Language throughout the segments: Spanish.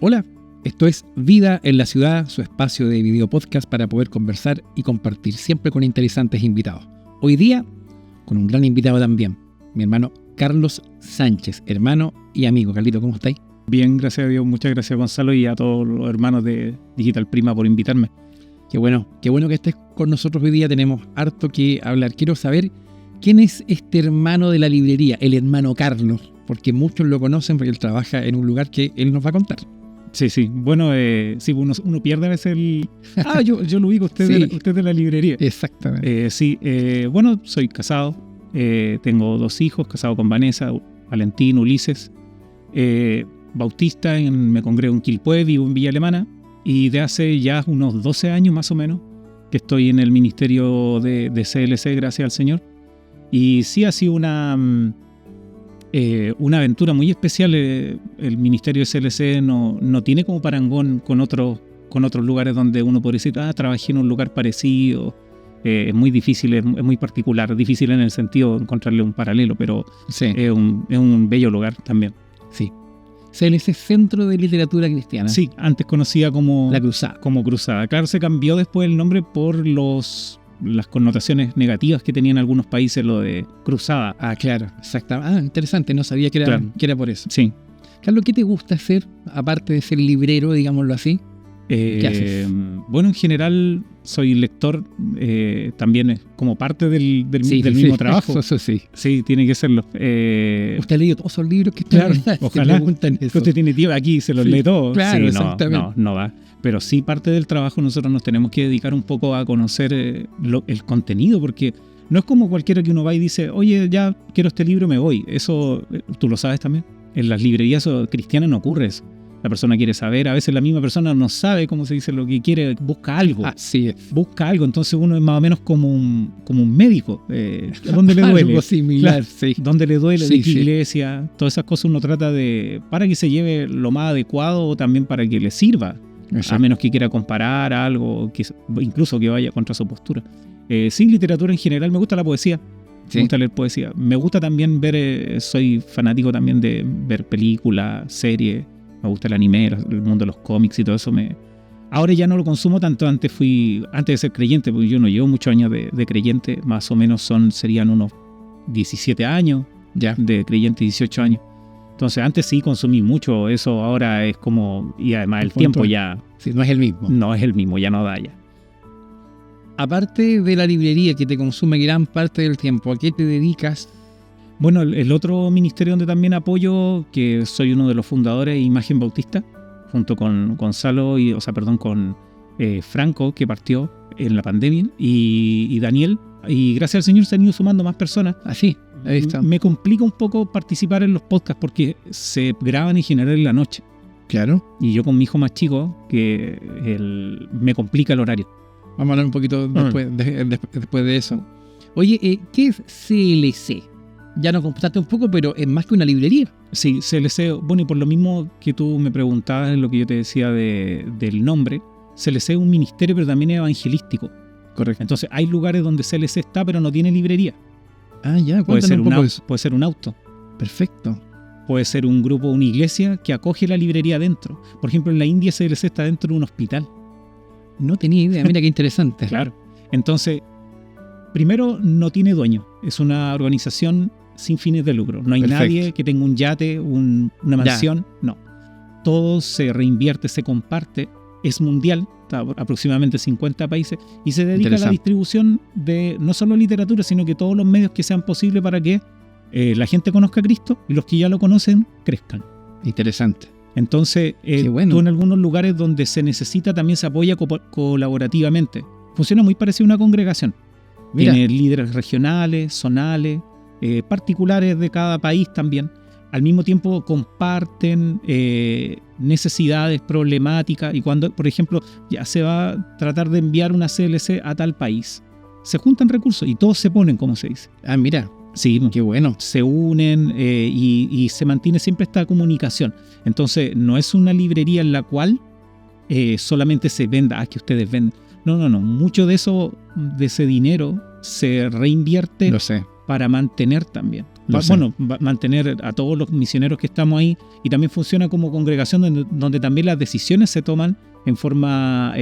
Hola, esto es Vida en la Ciudad, su espacio de video podcast para poder conversar y compartir, siempre con interesantes invitados. Hoy día, con un gran invitado también, mi hermano Carlos Sánchez, hermano y amigo. Carlito, ¿cómo estáis? Bien, gracias a Dios. Muchas gracias, Gonzalo, y a todos los hermanos de Digital Prima por invitarme. Qué bueno que estés con nosotros hoy día. Tenemos harto que hablar. Quiero saber quién es este hermano de la librería, el hermano Carlos, porque muchos lo conocen porque él trabaja en un lugar que él nos va a contar. Sí. Bueno, sí, uno pierde a veces el... yo lo ubico, usted, Sí. usted de la librería. Exactamente. Bueno, soy casado. Tengo 2 hijos, casado con Vanessa, Valentín, Ulises. Bautista, me congrego en Quilpué, vivo en Villa Alemana. Y de hace ya unos 12 años más o menos que estoy en el ministerio de CLC, gracias al Señor. Y sí ha sido una aventura muy especial. El ministerio de CLC no tiene como parangón con otros lugares donde uno podría decir, trabajé en un lugar parecido. Es muy difícil, es muy particular, difícil en el sentido de encontrarle un paralelo, pero Sí. es un bello lugar también. Sí. CLC, Centro de Literatura Cristiana. Sí, antes conocida como La Cruzada. como Cruzada. Claro, se cambió después el nombre por las connotaciones negativas que tenían algunos países, lo de Cruzada. Claro, exactamente. Interesante, no sabía que era por eso. Sí. Carlos, ¿qué te gusta hacer, aparte de ser librero, digámoslo así? ¿Qué haces? Bueno, en general soy lector, también es como parte del mismo trabajo. Eso sí. Sí, tiene que serlo. ¿Usted ha leído todos esos libros que Claro, te ojalá. preguntan eso? Usted tiene tiempo aquí, se los lee todos. Claro, Sí, exactamente. no va. Pero sí, parte del trabajo nosotros nos tenemos que dedicar un poco a conocer el contenido, porque no es como cualquiera que uno va y dice, oye, ya quiero este libro, me voy. Eso, tú lo sabes también. En las librerías cristianas no ocurre eso. La persona quiere saber, a veces la misma persona no sabe cómo se dice lo que quiere, busca algo. Así es. Busca algo, entonces uno es más o menos como un médico. ¿Dónde le duele? Algo similar, Claro. sí. ¿Dónde le duele? Sí, ¿De qué sí. iglesia? Todas esas cosas uno trata para que se lleve lo más adecuado o también para que le sirva. Exacto. A menos que quiera comparar algo, incluso que vaya contra su postura. Sin literatura en general, me gusta la poesía. Sí. Me gusta leer poesía. Me gusta también ver, soy fanático también de ver películas, series. Me gusta el anime, el mundo de los cómics y todo eso. Ahora ya no lo consumo tanto. Antes de ser creyente, porque yo no llevo muchos años de creyente. Más o menos serían unos 17 años Ya. de creyente, 18 años. Entonces antes sí consumí mucho. Eso ahora es como... Y además el tiempo ya Sí, no es el mismo. no es el mismo, ya no da ya. Aparte de la librería que te consume gran parte del tiempo, ¿a qué te dedicas? Bueno, el otro ministerio donde también apoyo, que soy uno de los fundadores, Imagen Bautista, junto con Gonzalo, con Franco, que partió en la pandemia, y Daniel. Y gracias al Señor se han ido sumando más personas. Así, ahí está. Me complica un poco participar en los podcasts porque se graban en general en la noche. Claro. Y yo con mi hijo más chico, que me complica el horario. Vamos a hablar un poquito después de eso. Oye, ¿qué es CLC? Ya nos contaste un poco, pero es más que una librería. Sí, CLC, bueno, y por lo mismo que tú me preguntabas en lo que yo te decía del nombre, CLC es un ministerio, pero también es evangelístico. Correcto. Entonces, hay lugares donde CLC está, pero no tiene librería. Ya, Puede cuéntanos ser, un poco de eso. puede ser un auto, Perfecto. puede ser un grupo, una iglesia que acoge la librería dentro. Por ejemplo, en la India CLC está dentro de un hospital. No tenía idea, mira qué interesante. Claro. Entonces, primero, no tiene dueño. Es una organización sin fines de lucro. No hay Perfecto. nadie que tenga un yate, una mansión. No. Todo se reinvierte, se comparte. Es mundial, está aproximadamente 50 países. Y se dedica a la Interesante. distribución de no solo literatura, sino que todos los medios que sean posibles para que la gente conozca a Cristo y los que ya lo conocen crezcan. Interesante. Entonces, Qué bueno. tú en algunos lugares donde se necesita también se apoya colaborativamente. Funciona muy parecido a una congregación. Mira, Tiene líderes regionales, zonales, particulares de cada país también. Al mismo tiempo comparten necesidades, problemáticas. Y cuando, por ejemplo, ya se va a tratar de enviar una CLC a tal país, se juntan recursos y todos se ponen, como se dice. mira, Sí, qué bueno. se unen y se mantiene siempre esta comunicación. Entonces, no es una librería en la cual solamente se venda, que ustedes venden. No. Mucho de ese dinero se reinvierte Lo sé. para mantener también. mantener a todos los misioneros que estamos ahí, y también funciona como congregación donde también las decisiones se toman en forma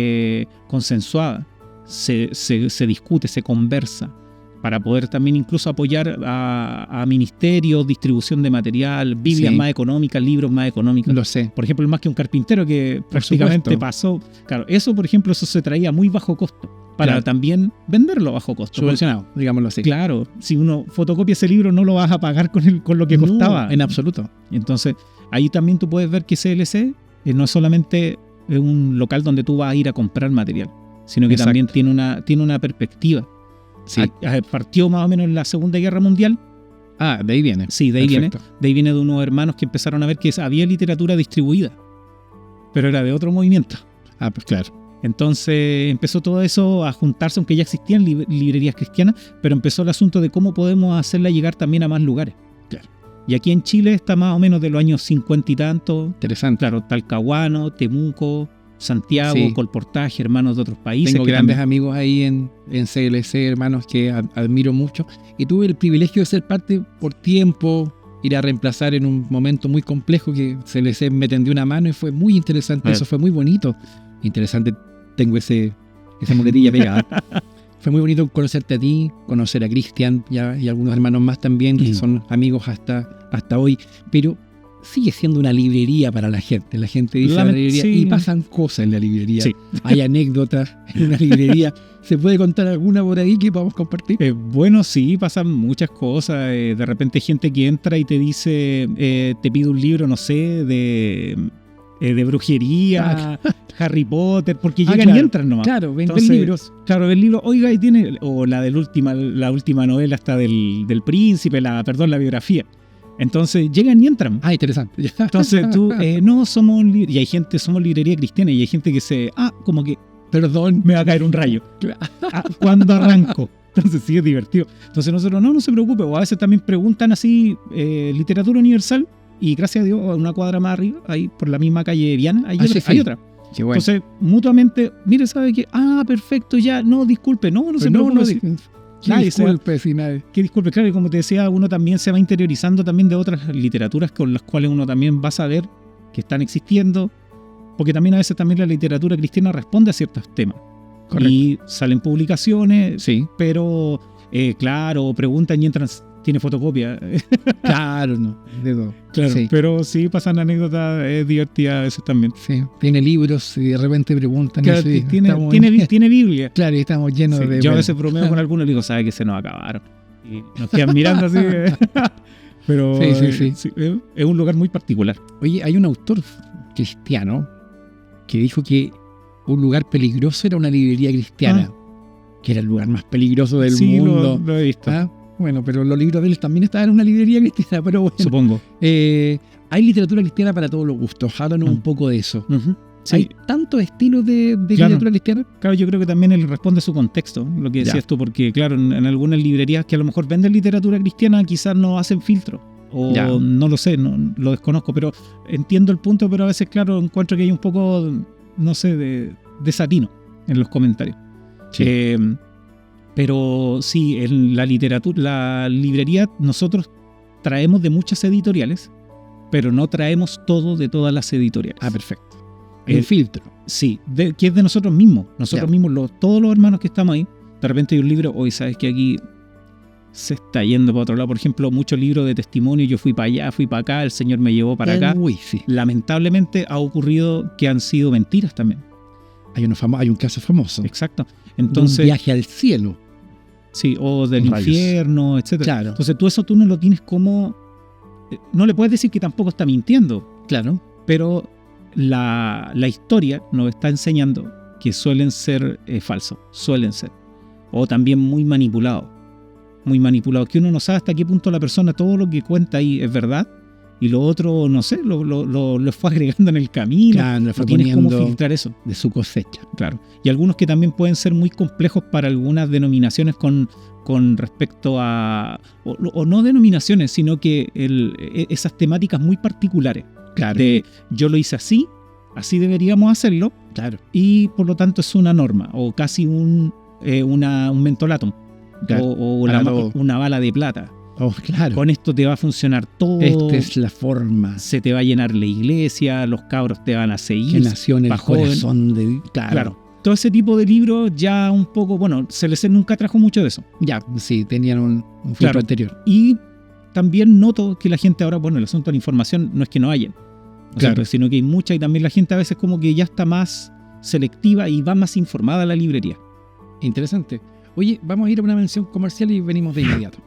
consensuada, se discute, se conversa, para poder también incluso apoyar a ministerios, distribución de material, Biblias más económicas, libros más económicos. Lo sé. Por ejemplo, el Más que un carpintero, que prácticamente pasó. Claro, eso, por ejemplo, eso se traía a muy bajo costo, para también venderlo a bajo costo. Subvencionado, digámoslo así. Claro, si uno fotocopia ese libro no lo vas a pagar con lo que costaba. En absoluto. Entonces, ahí también tú puedes ver que CLC no es solamente un local donde tú vas a ir a comprar material, sino que también tiene una perspectiva. Sí. Partió más o menos en la Segunda Guerra Mundial. De ahí viene. Sí, de ahí viene. De ahí viene de unos hermanos que empezaron a ver que había literatura distribuida, pero era de otro movimiento. Pues claro. Entonces empezó todo eso a juntarse, aunque ya existían librerías cristianas, pero empezó el asunto de cómo podemos hacerla llegar también a más lugares. Claro. Y aquí en Chile está más o menos de los años 50 y tanto. Interesante. Claro, Talcahuano, Temuco, Santiago, Colportaje, hermanos de otros países. Tengo grandes amigos ahí en CLC, hermanos que admiro mucho. Y tuve el privilegio de ser parte por tiempo, ir a reemplazar en un momento muy complejo que CLC me tendió una mano y fue muy interesante. Eso fue muy bonito. Interesante, tengo esa muletilla pegada. Fue muy bonito conocerte a ti, conocer a Cristian y algunos hermanos más también, que son amigos hasta hoy. Pero sigue siendo una librería para la gente. La gente dice la librería y pasan cosas en la librería. Sí. Hay anécdotas en una librería. ¿Se puede contar alguna por ahí que podamos compartir? Bueno, sí, pasan muchas cosas. De repente hay gente que entra y te dice, te pide un libro, no sé, de brujería, Harry Potter, porque llegan y entran nomás. Claro, ven libros. Claro, ven libros, oiga, y tiene, o la última novela hasta del príncipe, la biografía. Entonces llegan y entran. Interesante. Entonces tú, no, y hay gente, somos librería cristiana, y hay gente que como que, perdón, me va a caer un rayo. ¿Cuándo arranco? Entonces sí, es divertido. Entonces nosotros, no se preocupe, o a veces también preguntan así, literatura universal, y gracias a Dios, una cuadra más arriba, ahí por la misma calle Viana, hay otra. Qué bueno. Entonces, mutuamente, mire, ¿sabe qué? Perfecto, ya, no, disculpe, no se preocupe. Que disculpe, claro, y como te decía, uno también se va interiorizando también de otras literaturas con las cuales uno también va a saber que están existiendo, porque también a veces también la literatura cristiana responde a ciertos temas. Correcto. Y salen publicaciones, pero claro, preguntan y entran, tiene fotocopia. Claro, no, de todo. Claro, pero sí pasan anécdotas divertidas a veces también. Sí, tiene libros y de repente preguntan. Claro, tiene Biblia. Claro, y estamos llenos de... Yo a veces bromeo con algunos y digo, sabe que se nos acabaron. Y nos quedan mirando así. Pero sí, es un lugar muy particular. Oye, hay un autor cristiano que dijo que un lugar peligroso era una librería cristiana, que era el lugar más peligroso del mundo. Lo he visto. Bueno, pero los libros de él también estaban en una librería cristiana, pero bueno. Supongo. Hay literatura cristiana para todos los gustos. Háblanos un poco de eso. Sí. ¿Hay tantos estilos de literatura cristiana? Claro, yo creo que también él responde a su contexto, lo que decías tú, porque claro, en algunas librerías que a lo mejor venden literatura cristiana quizás no hacen filtro, o no lo sé, no lo desconozco, pero entiendo el punto, pero a veces, claro, encuentro que hay un poco, no sé, de desatino en los comentarios. Sí. Pero sí, en la librería, nosotros traemos de muchas editoriales, pero no traemos todo de todas las editoriales. Perfecto. El filtro. Sí, que es de nosotros mismos. Nosotros mismos, todos los hermanos que estamos ahí, de repente hay un libro, hoy sabes que aquí se está yendo para otro lado. Por ejemplo, muchos libros de testimonio, yo fui para allá, fui para acá, el Señor me llevó para acá. Sí. Lamentablemente ha ocurrido que han sido mentiras también. Hay un caso famoso. Exacto. Entonces, un viaje al cielo. Sí, o del infierno, etc. Claro. Entonces tú no lo tienes como... No le puedes decir que tampoco está mintiendo. Claro. Pero la historia nos está enseñando que suelen ser falsos. Suelen ser. O también muy manipulados. Muy manipulados. Que uno no sabe hasta qué punto la persona, todo lo que cuenta ahí es verdad. Y lo otro, no sé, lo fue agregando en el camino. Claro, no tienes cómo filtrar eso. De su cosecha. Claro. Y algunos que también pueden ser muy complejos para algunas denominaciones con respecto a... O no denominaciones, sino que esas temáticas muy particulares. Claro. De yo lo hice así deberíamos hacerlo. Claro. Y por lo tanto es una norma, o casi un mentolatum. Claro. O una bala de plata. Oh, claro. Con esto te va a funcionar todo. Esta es la forma. Se te va a llenar la iglesia, los cabros te van a seguir. Que nació en el joven. corazón de... Claro. Todo ese tipo de libros ya un poco, bueno, CLC nunca trajo mucho de eso. Ya, sí, tenían un filtro Claro. anterior. Y también noto que la gente ahora, bueno, el asunto de la información no es que no haya, Claro. sino que hay mucha, y también la gente a veces como que ya está más selectiva y va más informada a la librería. Interesante. Oye, vamos a ir a una mención comercial y venimos de inmediato.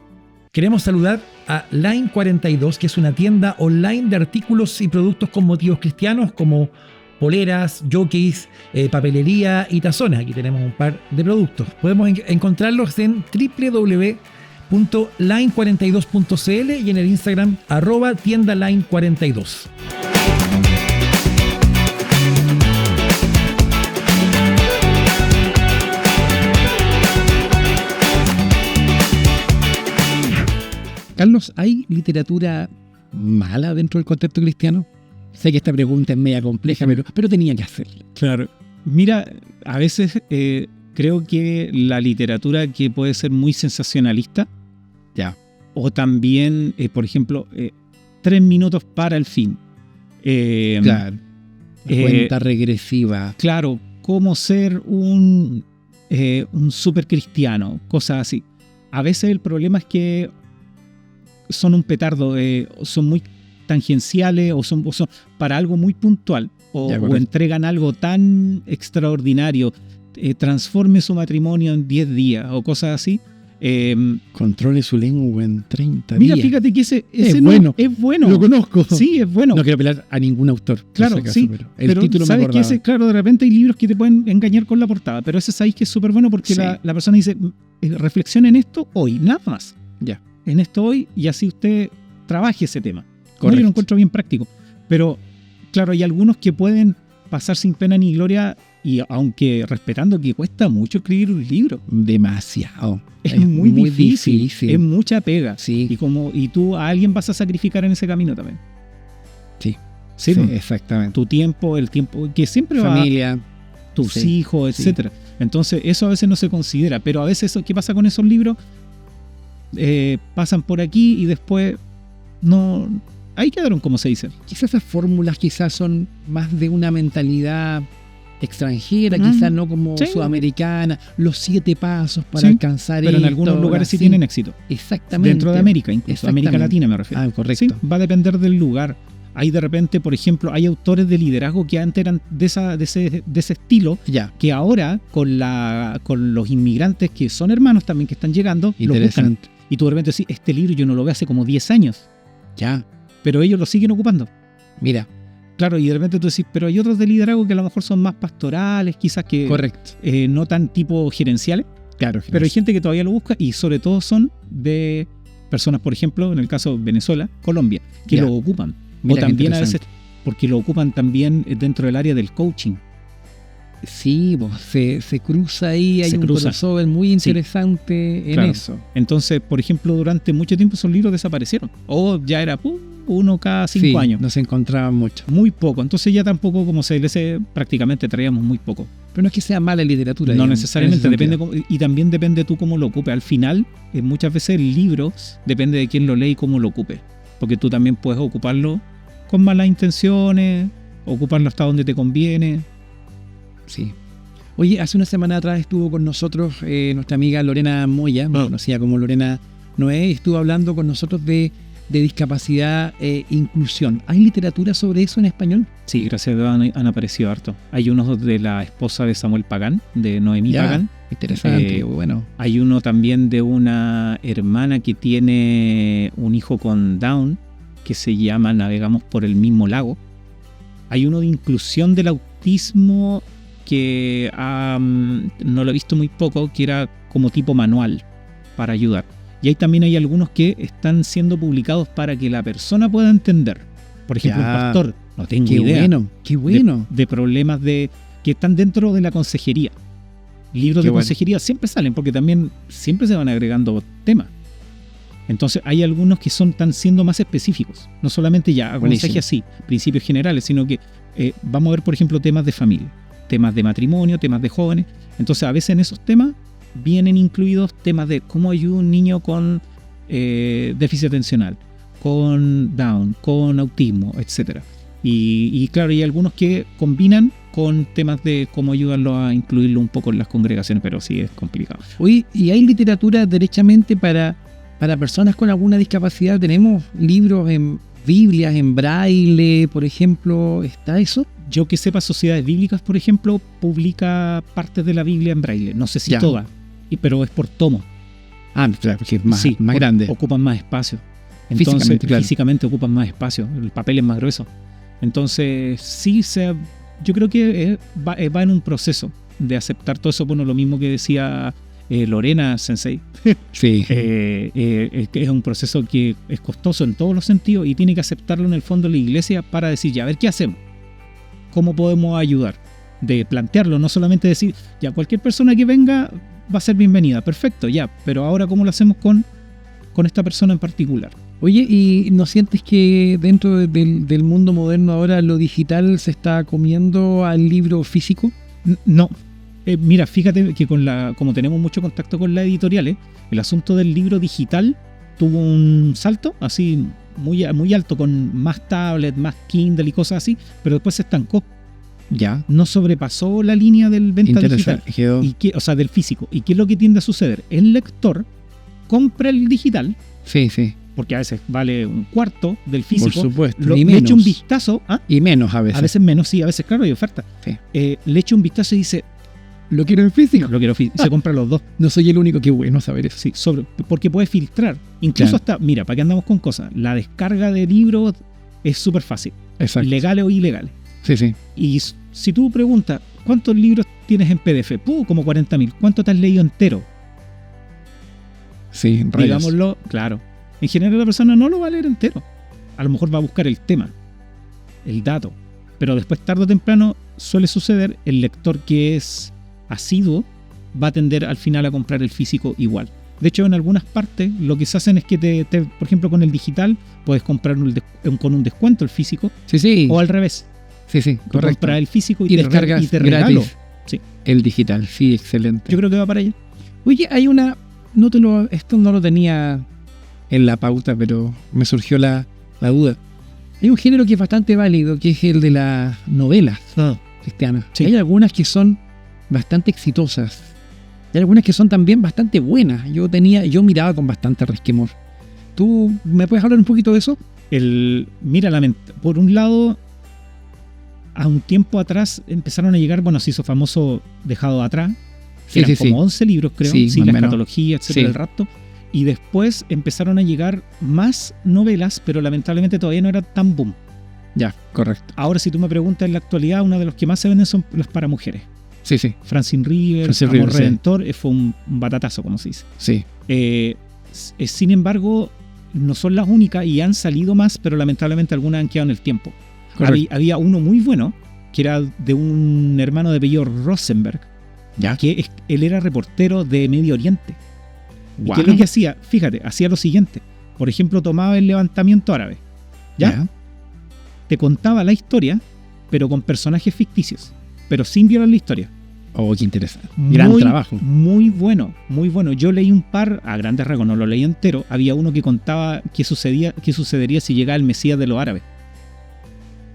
Queremos saludar a Line 42, que es una tienda online de artículos y productos con motivos cristianos como poleras, jockeys, papelería y tazones. Aquí tenemos un par de productos. Podemos encontrarlos en www.line42.cl y en el Instagram @tiendaline42. Carlos, ¿hay literatura mala dentro del contexto cristiano? Sé que esta pregunta es media compleja, pero tenía que hacerla. Claro. Mira, a veces creo que la literatura que puede ser muy sensacionalista, Ya. o también, por ejemplo, 3 minutos para el fin. Claro. Cuenta regresiva. Claro, cómo ser un super cristiano, cosas así. A veces el problema es que son un petardo, son muy tangenciales o son para algo muy puntual, o entregan algo tan extraordinario, transforme su matrimonio en 10 días o cosas así. Controle su lengua en 30 Mira, días. fíjate que ese es no, bueno. es bueno. Lo conozco. Sí, es bueno. No quiero apelar a ningún autor. Claro, caso, sí. pero el título ¿sabes me acordaba. que claro, de repente hay libros que te pueden engañar con la portada, pero ese sabéis que es súper bueno porque Sí. la persona dice, reflexione en esto hoy, nada más. Ya. En esto hoy, y así usted trabaje ese tema. Correcto. Yo lo encuentro bien práctico. Pero, claro, hay algunos que pueden pasar sin pena ni gloria, y aunque respetando que cuesta mucho escribir un libro. Demasiado. Es muy difícil. Es mucha pega. Sí. Y tú a alguien vas a sacrificar en ese camino también. Sí. Sí, Sí, exactamente. tu tiempo, el tiempo que siempre Familia. tus Sí, hijos, sí. etcétera. Entonces, eso a veces no se considera. Pero a veces, ¿qué pasa con esos libros? Pasan por aquí y después no... Ahí quedaron, como se dice. Quizás esas fórmulas quizás son más de una mentalidad extranjera, quizás no como Sí. sudamericana, los 7 pasos para Sí, alcanzar pero en esto, algunos lugares sí así. tienen éxito. Exactamente. Dentro de América, incluso. América Exactamente. Latina me refiero. Ah, correcto. Sí, va a depender del lugar. Hay de repente, por ejemplo, hay autores de liderazgo que antes eran de ese estilo, Ya. que ahora con los inmigrantes que son hermanos también que están llegando, los buscan. Interesante. Y tú de repente decís, este libro yo no lo veo hace como 10 años, Ya. pero ellos lo siguen ocupando. Mira. Claro, y de repente tú decís, pero hay otros de liderazgo que a lo mejor son más pastorales, quizás que Correcto. no tan tipo gerenciales, Claro. pero hay gente que todavía lo busca y sobre todo son de personas, por ejemplo, en el caso de Venezuela, Colombia, que Ya. lo ocupan. Mira, o también qué a veces, porque lo ocupan también dentro del área del coaching. Sí, pues, se cruza ahí, hay Se un cruza. crossover muy interesante en Claro. eso. Entonces, por ejemplo, durante mucho tiempo esos libros desaparecieron. O ya era uno cada 5 Sí, años. no se encontraban mucho. Muy poco. Entonces ya tampoco, como CLC, prácticamente traíamos muy poco. Pero no es que sea mala literatura. No digamos, necesariamente, en ese depende sentido. y también depende tú cómo lo ocupes. Al final, muchas veces el libro depende de quién lo lee y cómo lo ocupe. Porque tú también puedes ocuparlo con malas intenciones, ocuparlo hasta donde te conviene. Sí. Oye, hace una semana atrás estuvo con nosotros nuestra amiga Lorena Moya, conocida como Lorena Noé, y estuvo hablando con nosotros de discapacidad e inclusión. ¿Hay literatura sobre eso en español? Sí, gracias a Dios han aparecido harto. Hay unos de la esposa de Samuel Pagán, de Noemí Ya, Pagán. interesante, bueno. Hay uno también de una hermana que tiene un hijo con Down, que se llama Navegamos por el mismo lago. Hay uno de inclusión del autismo que no lo he visto muy poco, que era como tipo manual para ayudar. Y ahí también hay algunos que están siendo publicados para que la persona pueda entender. Por ejemplo, Ya. un pastor, no tengo Qué idea. bueno, qué bueno. De problemas que están dentro de la consejería. Libros Qué de bueno. consejería siempre salen porque también siempre se van agregando temas. Entonces hay algunos que están siendo más específicos. No solamente ya aconseje Buenísimo. así, principios generales, sino que vamos a ver, por ejemplo, temas de familia, temas de matrimonio, temas de jóvenes. Entonces a veces en esos temas vienen incluidos temas de cómo ayuda un niño con déficit atencional, con Down, con autismo, etcétera. Y claro, hay algunos que combinan con temas de cómo ayudarlo a incluirlo un poco en las congregaciones, pero sí es complicado. Oye, ¿y hay literatura derechamente para personas con alguna discapacidad? ¿Tenemos libros en Biblias, en braille, por ejemplo? ¿Está eso? Yo que sepa, Sociedades Bíblicas, por ejemplo, publica partes de la Biblia en braille. No sé si todas, pero es por tomo. Ah, claro, porque es más, sí, más grande. Ocupan más espacio. Entonces, físicamente ocupan más espacio. El papel es más grueso. Entonces, sí, yo creo que va en un proceso de aceptar todo eso. Bueno, lo mismo que decía Lorena Sensei. Sí. Es un proceso que es costoso en todos los sentidos y tiene que aceptarlo en el fondo la iglesia para decir, ya, a ver, ¿qué hacemos? ¿Cómo podemos ayudar? De plantearlo, no solamente decir, ya, cualquier persona que venga va a ser bienvenida. Perfecto, ya. Pero ahora, ¿cómo lo hacemos con esta persona en particular? Oye, ¿y no sientes que dentro del mundo moderno ahora lo digital se está comiendo al libro físico? No. Mira, fíjate que como tenemos mucho contacto con las editoriales, el asunto del libro digital tuvo un salto así muy, muy alto, con más tablet, más Kindle y cosas así, pero después se estancó. Ya. No sobrepasó la línea del venta digital. O sea, del físico. ¿Y qué es lo que tiende a suceder? El lector compra el digital. Sí, sí. Porque a veces vale un cuarto del físico. Por supuesto. Le echa un vistazo. Y menos a veces. A veces menos, sí. A veces, claro, hay oferta. Sí. Le echa un vistazo y dice, ¿lo quiero en físico? Lo quiero físico. Se compra los dos. No soy el único, que bueno saber eso. Sí, porque puede filtrar. Incluso hasta, mira, ¿para qué andamos con cosas? La descarga de libros es súper fácil. Exacto. Legales o ilegales. Sí, sí. Y si tú preguntas, ¿cuántos libros tienes en PDF? Como 40.000. ¿Cuánto te has leído entero? Sí, rayos. Digámoslo, claro. En general la persona no lo va a leer entero. A lo mejor va a buscar el tema, el dato. Pero después, tarde o temprano, suele suceder, el lector que es asiduo va a tender al final a comprar el físico igual. De hecho, en algunas partes lo que se hacen es que por ejemplo, con el digital puedes comprar con un descuento el físico. Sí, sí. O al revés. Sí, sí, correcto. Comprar el físico y descargas te regalo. Gratis el digital. Sí, excelente. Yo creo que va para allá. Oye, hay una... esto no lo tenía en la pauta, pero me surgió la duda. Hay un género que es bastante válido, que es el de las novelas cristianas. Sí. Hay algunas que son bastante exitosas. Hay algunas que son también bastante buenas. Yo miraba con bastante resquemor. ¿Tú me puedes hablar un poquito de eso? Mira, por un lado, a un tiempo atrás empezaron a llegar, bueno, se hizo famoso Dejado Atrás, que eran como 11 libros, creo, sin la escatología, etcétera, el rapto. Y después empezaron a llegar más novelas, pero lamentablemente todavía no era tan boom. Ya, correcto. Ahora, si tú me preguntas, en la actualidad, una de los que más se venden son las para mujeres. Sí, sí. Francine River, Amor Redentor, fue un batatazo, como se dice. Sí. Sin embargo, no son las únicas y han salido más, pero lamentablemente algunas han quedado en el tiempo. Había uno muy bueno, que era de un hermano de apellido Rosenberg, ¿ya? Que él era reportero de Medio Oriente. Wow. ¿Y qué es lo que hacía? Fíjate, hacía lo siguiente. Por ejemplo, tomaba el levantamiento árabe. ¿Ya? Te contaba la historia, pero con personajes ficticios, pero sin violar la historia. Oh, qué interesante. Gran trabajo. Muy bueno, muy bueno. Yo leí un par, a grandes rasgos, no lo leí entero. Había uno que contaba qué sucedería si llegaba el Mesías de los árabes.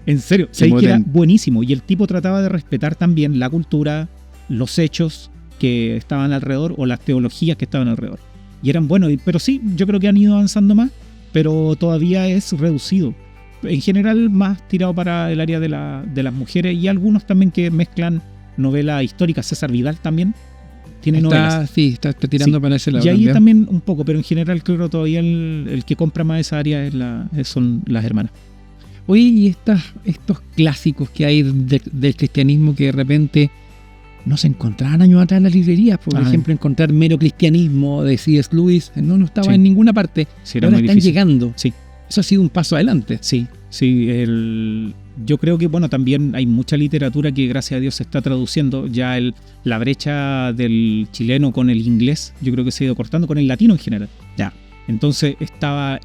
En serio, que era buenísimo. Y el tipo trataba de respetar también la cultura, los hechos que estaban alrededor o las teologías que estaban alrededor. Y eran buenos, pero sí, yo creo que han ido avanzando más, pero todavía es reducido. En general, más tirado para el área de las mujeres y algunos también que mezclan novela histórica. César Vidal también tiene novelas. Sí, está tirando para ese lado. Y ahí también un poco, pero en general creo que todavía el que compra más esa área son las hermanas. Oye, y estos clásicos que hay del cristianismo que de repente no se encontraban años atrás en las librerías. Por ejemplo, encontrar Mero Cristianismo de C.S. Lewis no estaba en ninguna parte. Sí, ahora están llegando. Sí. Eso ha sido un paso adelante. Sí. Yo creo que también hay mucha literatura que gracias a Dios se está traduciendo. Ya la brecha del chileno con el inglés, yo creo que se ha ido cortando, con el latino en general. Ya. Entonces estaba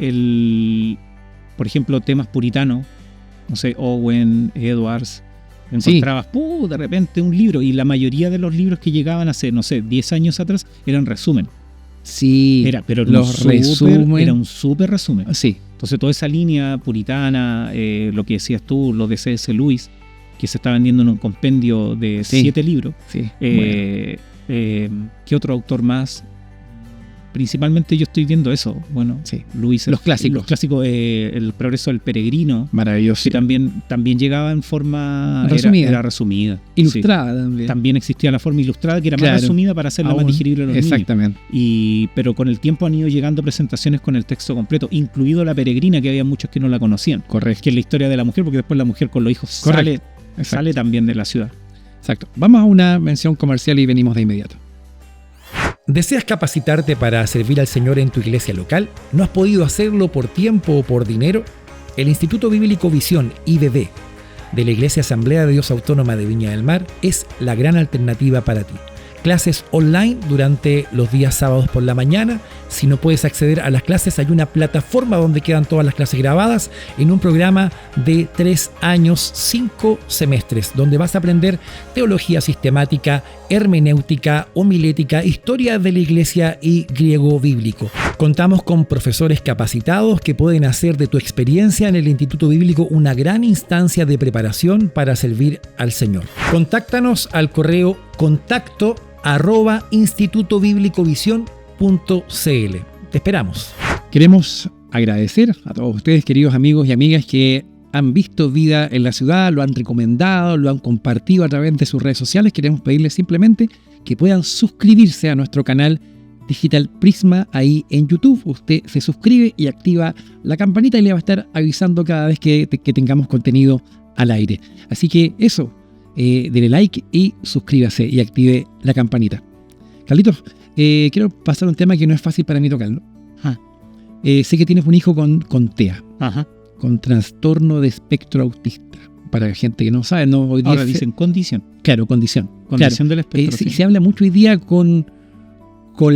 por ejemplo, temas puritanos, no sé, Owen, Edwards. Encontrabas, de repente un libro, y la mayoría de los libros que llegaban hace, 10 años atrás eran resumen. Sí, Pero los resumen. era un súper resumen. Sí, Entonces toda esa línea puritana, lo que decías tú, lo de C.S. Lewis, que se está vendiendo en un compendio de Sí. 7 libros. sí. ¿Qué otro autor más? Principalmente yo estoy viendo eso. Bueno, Sí. Lewis, Los clásicos. Los clásicos, El progreso del peregrino, Maravilloso. que también llegaba en forma Resumida. Era resumida. Ilustrada Sí. también. También existía la forma ilustrada, que era Claro. más resumida para hacerla más Aún. digerible a los niños. Exactamente. Pero con el tiempo han ido llegando presentaciones con el texto completo, incluido La Peregrina, que había muchos que no la conocían, Correcto. que es la historia de la mujer, porque después la mujer con los hijos Correcto. sale también de la ciudad. Exacto. Vamos a una mención comercial y venimos de inmediato. ¿Deseas capacitarte para servir al Señor en tu iglesia local? ¿No has podido hacerlo por tiempo o por dinero? El Instituto Bíblico Visión, IBV, de la Iglesia Asamblea de Dios Autónoma de Viña del Mar es la gran alternativa para ti. Clases online durante los días sábados por la mañana. Si no puedes acceder a las clases, hay una plataforma donde quedan todas las clases grabadas en un programa de 3 años, 5 semestres, donde vas a aprender teología sistemática, hermenéutica, homilética, historia de la iglesia y griego bíblico. Contamos con profesores capacitados que pueden hacer de tu experiencia en el Instituto Bíblico una gran instancia de preparación para servir al Señor. Contáctanos al correo contacto@institutobiblicovision.cl. Te esperamos. Queremos agradecer a todos ustedes, queridos amigos y amigas, que han visto Vida en la Ciudad, lo han recomendado, lo han compartido a través de sus redes sociales. Queremos pedirles simplemente que puedan suscribirse a nuestro canal Digital Prisma ahí en YouTube. Usted se suscribe y activa la campanita y le va a estar avisando cada vez que tengamos contenido al aire. Sé que eso, dele like y suscríbase y active la campanita. Carlitos, quiero pasar un tema que no es fácil para mí tocarlo. Sé que tienes un hijo con TEA, Ajá. con trastorno de espectro autista. Para gente que no sabe, no hoy día Ahora dicen condición. Claro, condición. Condición del espectro. sí. Se habla mucho hoy día con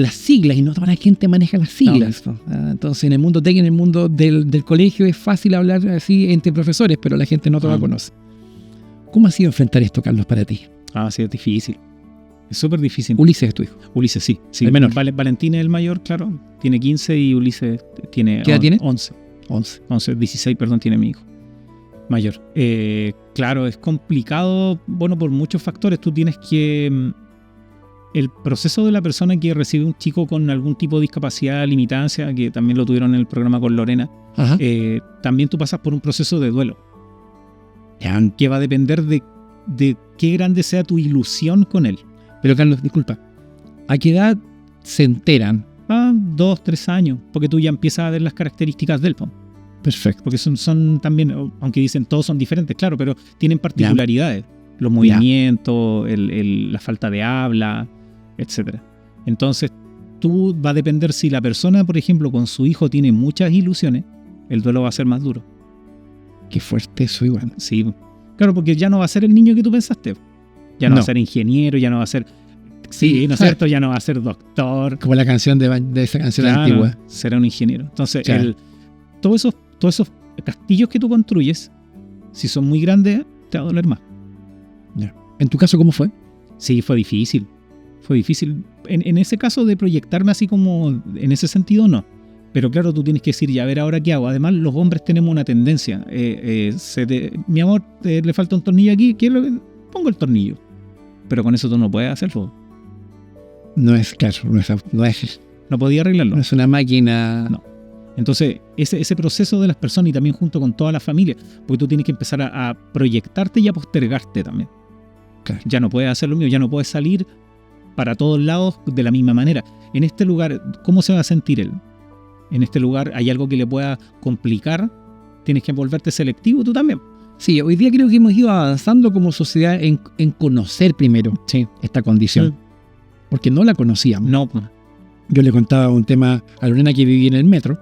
las siglas y no toda la gente maneja las siglas. Entonces en el mundo técnico, en el mundo del colegio es fácil hablar así entre profesores, pero la gente no toda conoce. ¿Cómo ha sido enfrentar esto, Carlos, para ti? Sí, es difícil. Es súper difícil. Ulises es tu hijo. Ulises, sí. El menor. Valentín es el mayor, claro. Tiene 15 y Ulises tiene, ¿Qué edad tiene? 11. 16, tiene mi hijo mayor. Claro, es complicado, por muchos factores. Tú tienes que... El proceso de la persona que recibe un chico con algún tipo de discapacidad, limitancia, que también lo tuvieron en el programa con Lorena, Ajá. también tú pasas por un proceso de duelo. Que va a depender de qué grande sea tu ilusión con él. Pero Carlos, disculpa, ¿a qué edad se enteran? 2, 3 años, porque tú ya empiezas a ver las características del POM. Perfecto. Porque son también, aunque dicen todos son diferentes, claro, pero tienen particularidades. Los movimientos, la falta de habla, etc. Entonces, tú va a depender si la persona, por ejemplo, con su hijo tiene muchas ilusiones, el duelo va a ser más duro. Qué fuerte eso igual. Sí, claro, porque ya no va a ser el niño que tú pensaste. Ya no va a ser ingeniero, ya no va a ser... Sí, ¿no es cierto? Ya no va a ser doctor. Como la canción de esa canción antigua. Será un ingeniero. Entonces, Claro. todos esos castillos que tú construyes, si son muy grandes, te va a doler más. ¿En tu caso cómo fue? Sí, fue difícil. Fue difícil. En ese caso de proyectarme así como en ese sentido, no. Pero claro, tú tienes que decir, ya a ver ahora qué hago. Además, los hombres tenemos una tendencia. Mi amor, le falta un tornillo aquí. Pongo el tornillo. Pero con eso tú no puedes hacerlo. No es, claro, No podía arreglarlo. no es una máquina. No. Entonces, ese proceso de las personas y también junto con toda la familia, porque tú tienes que empezar a proyectarte y a postergarte también. Claro. Ya no puedes hacer lo mismo, ya no puedes salir para todos lados de la misma manera. En este lugar, ¿cómo se va a sentir él? En este lugar hay algo que le pueda complicar, tienes que volverte selectivo tú también. Sí, hoy día creo que hemos ido avanzando como sociedad en conocer primero esta condición. Porque no la conocíamos. No. Yo le contaba un tema a Lorena que vivía en el metro,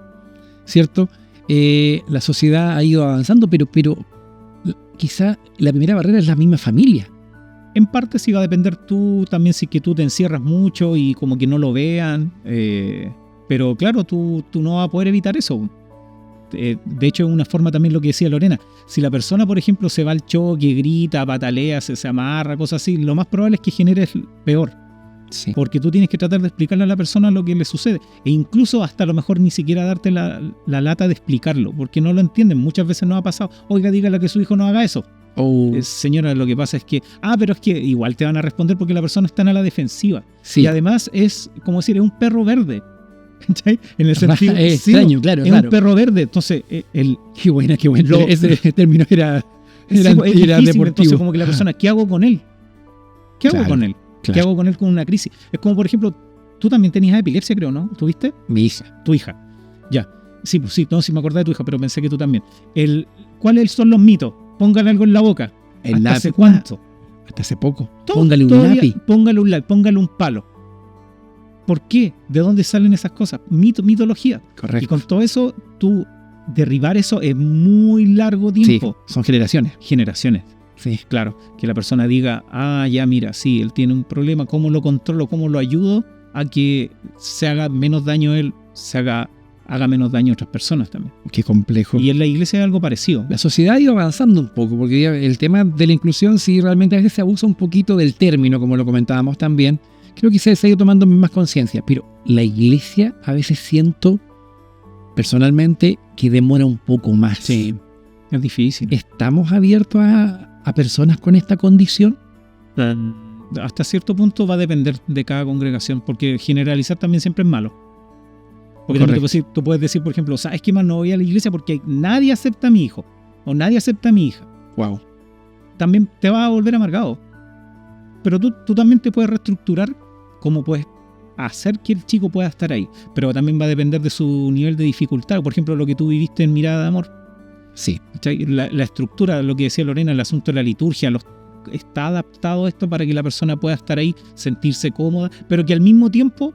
¿cierto? La sociedad ha ido avanzando, pero quizá la primera barrera es la misma familia. En parte sí va a depender tú también, si que tú te encierras mucho y como que no lo vean. Pero claro, tú no vas a poder evitar eso. De hecho, es una forma también lo que decía Lorena. Si la persona, por ejemplo, se va al choque, grita, patalea, se amarra, cosas así, lo más probable es que genere peor. Sí. Porque tú tienes que tratar de explicarle a la persona lo que le sucede. E incluso hasta a lo mejor ni siquiera darte la lata de explicarlo, porque no lo entienden. Muchas veces nos ha pasado, oiga, dígale que su hijo no haga eso. Señora, lo que pasa es que, pero es que igual te van a responder porque la persona está a la defensiva. Sí. Y además es, como decir, es un perro verde. ¿Cachai? En el sentido, es extraño, claro. Es un perro verde. Entonces, qué buena. Ese término era difícil. deportivo. Entonces, como que la persona, ¿qué hago con él? ¿Qué hago con él? Claro. ¿Qué hago con él con una crisis? Es como, por ejemplo, tú también tenías epilepsia, creo, ¿no? ¿Tuviste? Mi hija. Tu hija. Ya. Sí, pues sí, no, sí me acordé de tu hija, pero pensé que tú también. ¿Cuáles son los mitos? Póngale algo en la boca. ¿Hasta hace cuánto? Hasta hace poco. Póngale un lápiz. Póngale un lápiz, póngale un palo. ¿Por qué? ¿De dónde salen esas cosas? Mitología. Correcto. Y con todo eso, tú derribar eso es muy largo tiempo. Sí, son generaciones. Generaciones. Sí. Claro, que la persona diga, ya mira, sí, él tiene un problema, ¿cómo lo controlo? ¿Cómo lo ayudo a que se haga menos daño a él, haga menos daño a otras personas también? Qué complejo. Y en la iglesia es algo parecido. La sociedad ha ido avanzando un poco, porque el tema de la inclusión, sí, realmente a veces se abusa un poquito del término, como lo comentábamos también. Creo que se ha ido tomando más conciencia, pero la iglesia a veces siento personalmente que demora un poco más. Sí, es difícil. ¿Estamos abiertos a personas con esta condición? Hasta cierto punto va a depender de cada congregación, porque generalizar también siempre es malo. Porque tú puedes decir, por ejemplo, ¿sabes qué más? No voy a la iglesia porque nadie acepta a mi hijo o nadie acepta a mi hija. Wow. También te va a volver amargado. Pero tú también te puedes reestructurar cómo puedes hacer que el chico pueda estar ahí. Pero también va a depender de su nivel de dificultad. Por ejemplo, lo que tú viviste en Mirada de Amor. Sí. La estructura, lo que decía Lorena, el asunto de la liturgia, está adaptado esto para que la persona pueda estar ahí, sentirse cómoda, pero que al mismo tiempo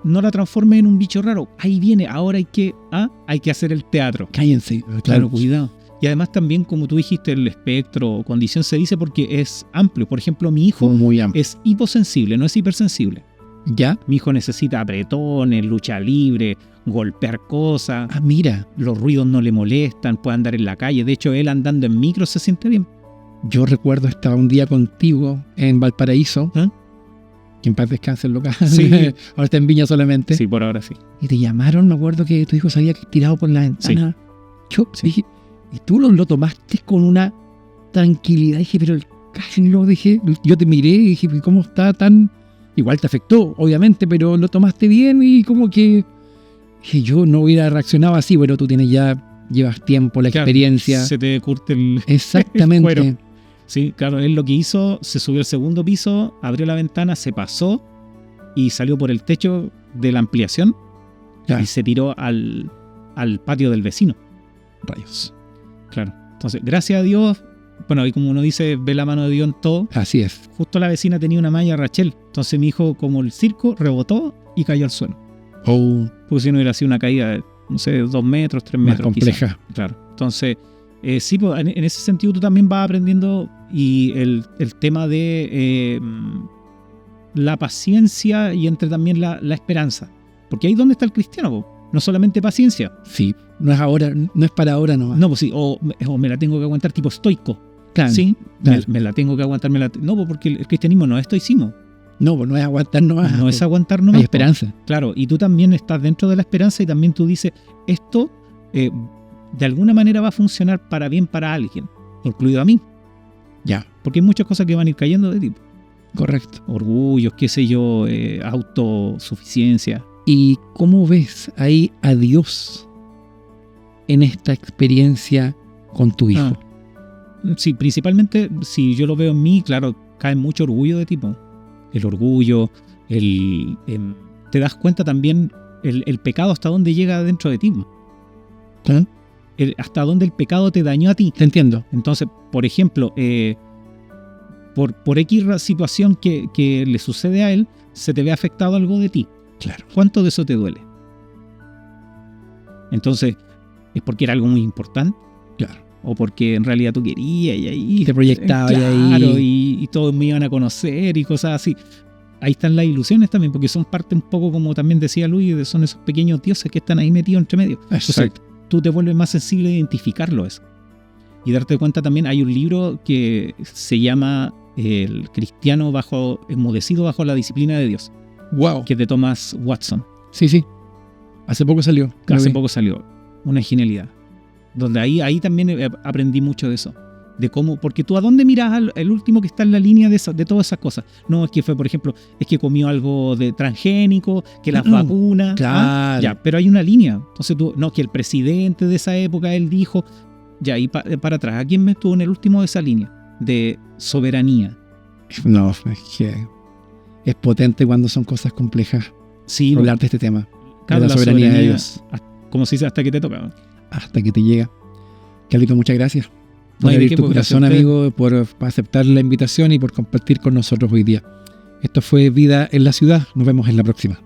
no la transforme en un bicho raro. Ahí viene, ahora hay que hacer el teatro. Cállense. Claro, cuidado. Y además también, como tú dijiste, el espectro o condición se dice porque es amplio. Por ejemplo, mi hijo es hiposensible, no es hipersensible. ¿Ya? Mi hijo necesita apretones, lucha libre, golpear cosas. Mira. Los ruidos no le molestan, puede andar en la calle. De hecho, él andando en micro se siente bien. Yo recuerdo estaba un día contigo en Valparaíso. Que en paz descanse el local. Sí. Ahora está en Viña solamente. Sí, por ahora sí. Y te llamaron, me acuerdo que tu hijo se había tirado por la ventana. Sí. Yo dije, y tú lo tomaste con una tranquilidad. Dije, pero casi lo dije. Yo te miré y dije, ¿cómo está tan...? Igual te afectó, obviamente, pero lo tomaste bien y como que yo no hubiera reaccionado así. Bueno, tú llevas tiempo, la experiencia. Se te curte el Exactamente. el cuero. Sí, claro, él lo que hizo, se subió al segundo piso, abrió la ventana, se pasó y salió por el techo de la ampliación y se tiró al patio del vecino. Rayos. Claro. Entonces, gracias a Dios, bueno, y como uno dice, ve la mano de Dios en todo. Así es. Justo la vecina tenía una malla Rachel. Entonces mi hijo, como el circo, rebotó y cayó al suelo. Porque si no hubiera sido una caída de, no sé, 2 metros, 3 metros. Más compleja. Quizá. Claro. Entonces, sí, pues, en ese sentido tú también vas aprendiendo y el tema de la paciencia y entre también la esperanza. Porque ahí es donde está el cristiano, po. No solamente paciencia. Sí, no es ahora, no es para ahora nomás. No, pues sí, o me la tengo que aguantar tipo estoico. Claro, sí, claro. Me la tengo que aguantar. No, porque el cristianismo no es estoicismo. No, pues no es aguantar nomás. No es aguantar nomás. Hay esperanza. Claro, y tú también estás dentro de la esperanza y también tú dices, esto de alguna manera va a funcionar para bien para alguien, incluido a mí. Ya. Porque hay muchas cosas que van a ir cayendo de ti. Correcto. Orgullos, qué sé yo, autosuficiencia. ¿Y cómo ves ahí a Dios en esta experiencia con tu hijo? Sí, principalmente, si yo lo veo en mí, claro, cae mucho orgullo de tipo. El orgullo, te das cuenta también el pecado hasta dónde llega dentro de ti. ¿Sí? Hasta dónde el pecado te dañó a ti. Te entiendo. Entonces, por ejemplo, por X situación que le sucede a él, se te ve afectado algo de ti. Claro. ¿Cuánto de eso te duele? Entonces, ¿es porque era algo muy importante? Claro. O porque en realidad tú querías y ahí te proyectabas claro, ahí. Y todos me iban a conocer y cosas así. Ahí están las ilusiones también, porque son parte un poco, como también decía Luis, son esos pequeños dioses que están ahí metidos entre medio. Exacto. Entonces, tú te vuelves más sensible a identificarlo eso. Y darte cuenta también, hay un libro que se llama El cristiano enmudecido bajo la disciplina de Dios, Wow. que es de Thomas Watson. Sí. Hace poco salió. Hace poco salió. Una genialidad. Donde ahí también aprendí mucho de eso. De cómo, porque tú a dónde miras el último que está en la línea de todas esas cosas. No, es que fue, por ejemplo, es que comió algo de transgénico, que las vacunas. Claro. Ya, pero hay una línea. Entonces tú, no, que el presidente de esa época, él dijo, ya, y para atrás, ¿a quién me estuvo en el último de esa línea? De soberanía. No, es que es potente cuando son cosas complejas. Sí, Hablar de este tema. claro, de la soberanía de Dios. Como se dice, hasta que te toca. Hasta que te llega. Carlito, muchas gracias No por hay de abrir qué, tu pues, corazón, gracias a amigo, por aceptar la invitación y por compartir con nosotros hoy día. Esto fue Vida en la Ciudad. Nos vemos en la próxima.